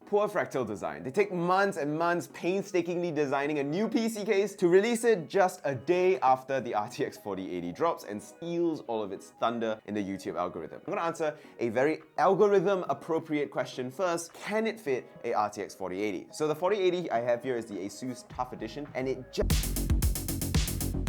Poor Fractal Design. They take months and months painstakingly designing a new PC case to release it just a day after the RTX 4080 drops and steals all of its thunder in the YouTube algorithm. I'm gonna answer a very algorithm-appropriate question first. Can it fit a RTX 4080? So the 4080 I have here is the ASUS Tough Edition, and it just...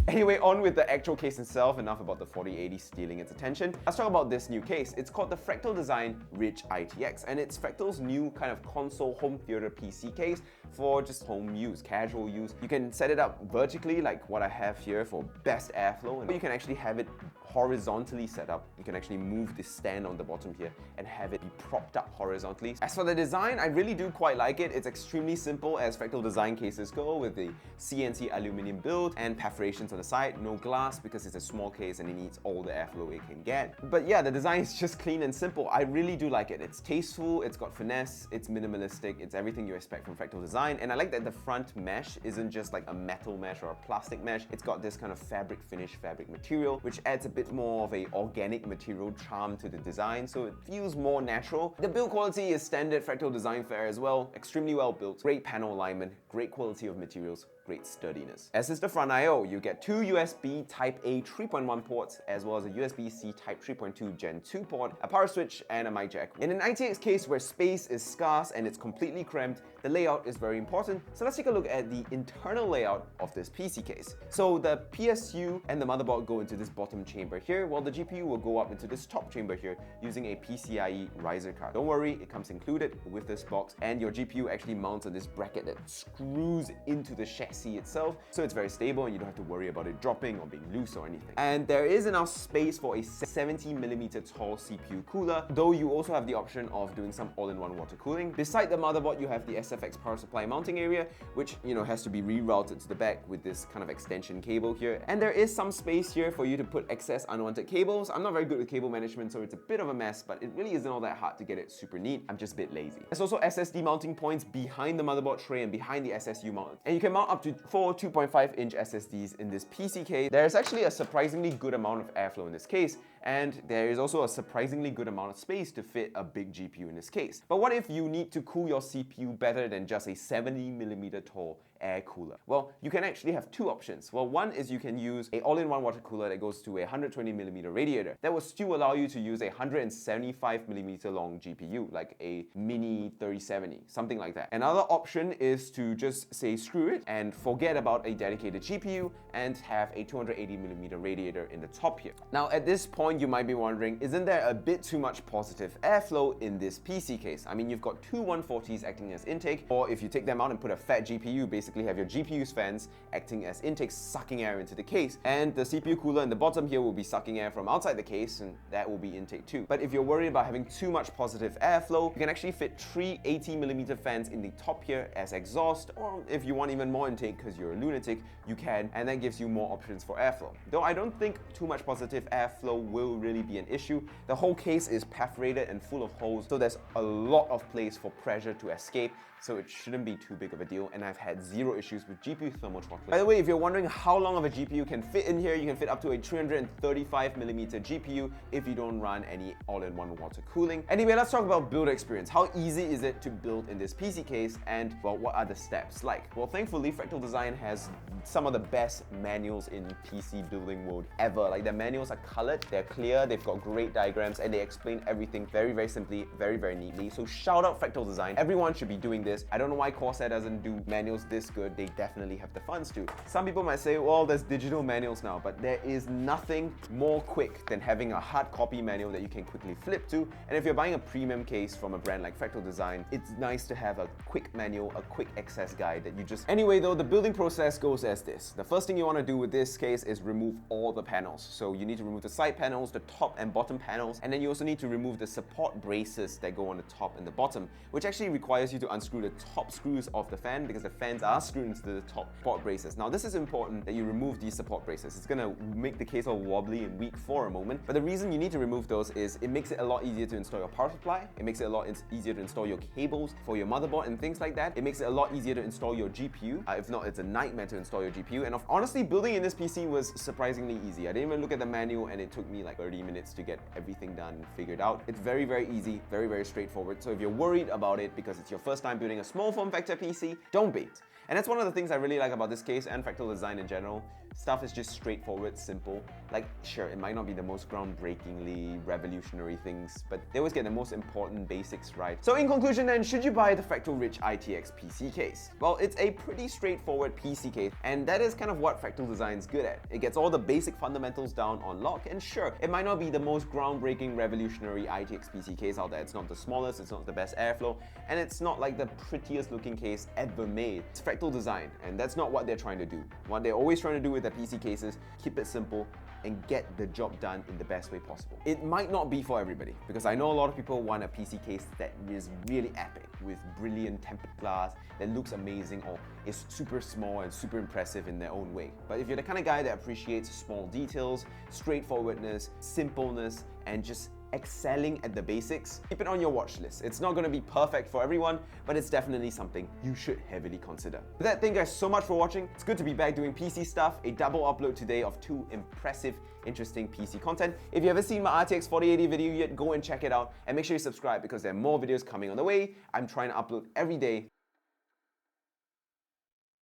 Anyway, on with the actual case itself. Enough about the 4080 stealing its attention. Let's talk about this new case. It's called the Fractal Design Ridge ITX, and it's Fractal's new kind of console home theater PC case for just home use, casual use. You can set it up vertically like what I have here for best airflow, and you can actually have it horizontally set up. You can actually move the stand on the bottom here and have it be propped up horizontally. As for the design, I really do quite like it. It's extremely simple as Fractal design cases go, with the CNC aluminum build and perforations on the side. No glass because it's a small case and it needs all the airflow it can get. But yeah, the design is just clean and simple. I really do like it. It's tasteful, it's got finesse, it's minimalistic, it's everything you expect from Fractal design. And I like that the front mesh isn't just like a metal mesh or a plastic mesh. It's got this kind of fabric finish fabric material, which adds a bit more of a organic material charm to the design, so it feels more natural. The build quality is standard Fractal design fare as well. Extremely well built, great panel alignment, great quality of materials, great sturdiness. As is the front I/O, you get two USB Type-A 3.1 ports, as well as a USB-C Type 3.2 Gen 2 port, a power switch, and a mic jack. In an ITX case where space is scarce and it's completely cramped, the layout is very important. So let's take a look at the internal layout of this PC case. So the PSU and the motherboard go into this bottom chamber here, while the GPU will go up into this top chamber here using a PCIe riser card. Don't worry, it comes included with this box, and your GPU actually mounts on this bracket that screws into the chassis itself, so it's very stable and you don't have to worry about it dropping or being loose or anything. And there is enough space for a 70mm tall CPU cooler, though you also have the option of doing some all-in-one water cooling. Beside the motherboard, you have the SFX power supply mounting area, which has to be rerouted to the back with this kind of extension cable here. And there is some space here for you to put excess unwanted cables. I'm not very good with cable management, so it's a bit of a mess, but it really isn't all that hard to get it super neat. I'm just a bit lazy. There's also SSD mounting points behind the motherboard tray and behind the SSU mount. And you can mount up to 4 2.5-inch SSDs in this PC case. There's actually a surprisingly good amount of airflow in this case, and there is also a surprisingly good amount of space to fit a big GPU in this case. But what if you need to cool your CPU better than just a 70mm tall air cooler? Well, you can actually have two options. Well, one is you can use an all-in-one water cooler that goes to a 120mm radiator. That will still allow you to use a 175mm long GPU, like a mini 3070, something like that. Another option is to just say screw it and forget about a dedicated GPU and have a 280mm radiator in the top here. Now, at this point, you might be wondering, isn't there a bit too much positive airflow in this PC case? I mean, you've got two 140s acting as intake, or if you take them out and put a fat GPU, basically have your GPU's fans acting as intakes, sucking air into the case, and the CPU cooler in the bottom here will be sucking air from outside the case, and that will be intake too. But if you're worried about having too much positive airflow, you can actually fit three 80mm fans in the top here as exhaust, or if you want even more intake because you're a lunatic, you can, and that gives you more options for airflow. Though I don't think too much positive airflow will really be an issue. The whole case is perforated and full of holes, so there's a lot of place for pressure to escape, so it shouldn't be too big of a deal, and I've had zero issues with GPU thermal throttling. By the way, if you're wondering how long of a GPU can fit in here, you can fit up to a 335mm GPU if you don't run any all-in-one water cooling. Anyway, let's talk about build experience. How easy is it to build in this PC case, and well, what are the steps like? Well, thankfully, Fractal Design has some of the best manuals in PC building world ever. Like, their manuals are colored, they're clear, they've got great diagrams, and they explain everything very, very simply, very, very neatly. So shout out Fractal Design. Everyone should be doing this. I don't know why Corsair doesn't do manuals this good. They definitely have the funds to. Some people might say, well, there's digital manuals now, but there is nothing more quick than having a hard copy manual that you can quickly flip to. And if you're buying a premium case from a brand like Fractal Design, it's nice to have a quick manual, a quick access guide that you just... Anyway, though, the building process goes as this. The first thing you want to do with this case is remove all the panels. So you need to remove the side panels, the top and bottom panels, and then you also need to remove the support braces that go on the top and the bottom, which actually requires you to unscrew the top screws of the fan because the fans are screwed into the top support braces. Now, this is important that you remove these support braces. It's gonna make the case all wobbly and weak for a moment, but the reason you need to remove those is it makes it a lot easier to install your power supply. It makes it a lot easier to install your cables for your motherboard and things like that. It makes it a lot easier to install your GPU. If not, it's a nightmare to install your GPU. And honestly, building in this PC was surprisingly easy. I didn't even look at the manual and it took me like like 30 minutes to get everything done and figured out. It's very, very easy, very, very straightforward. So if you're worried about it because it's your first time building a small form factor PC, don't be. And that's one of the things I really like about this case and Fractal design in general. Stuff is just straightforward, simple. Like, sure, it might not be the most groundbreakingly revolutionary things, but they always get the most important basics right. So in conclusion then, should you buy the Fractal Rich ITX PC case? Well, it's a pretty straightforward PC case, and that is kind of what Fractal Design's good at. It gets all the basic fundamentals down on lock, and sure, it might not be the most groundbreaking revolutionary ITX PC case out there. It's not the smallest, it's not the best airflow, and it's not like the prettiest looking case ever made. It's Fractal Design, and that's not what they're trying to do. What they're always trying to do with their PC cases, keep it simple and get the job done in the best way possible. It might not be for everybody, because I know a lot of people want a PC case that is really epic, with brilliant tempered glass, that looks amazing, or is super small and super impressive in their own way. But if you're the kind of guy that appreciates small details, straightforwardness, simpleness, and just excelling at the basics, keep it on your watch list. It's not going to be perfect for everyone, but it's definitely something you should heavily consider. With that, thank you guys so much for watching. It's good to be back doing PC stuff. A double upload today of 2 impressive, interesting PC content. If you haven't seen my RTX 4080 video yet, go and check it out, and make sure you subscribe because there are more videos coming on the way. I'm trying to upload every day.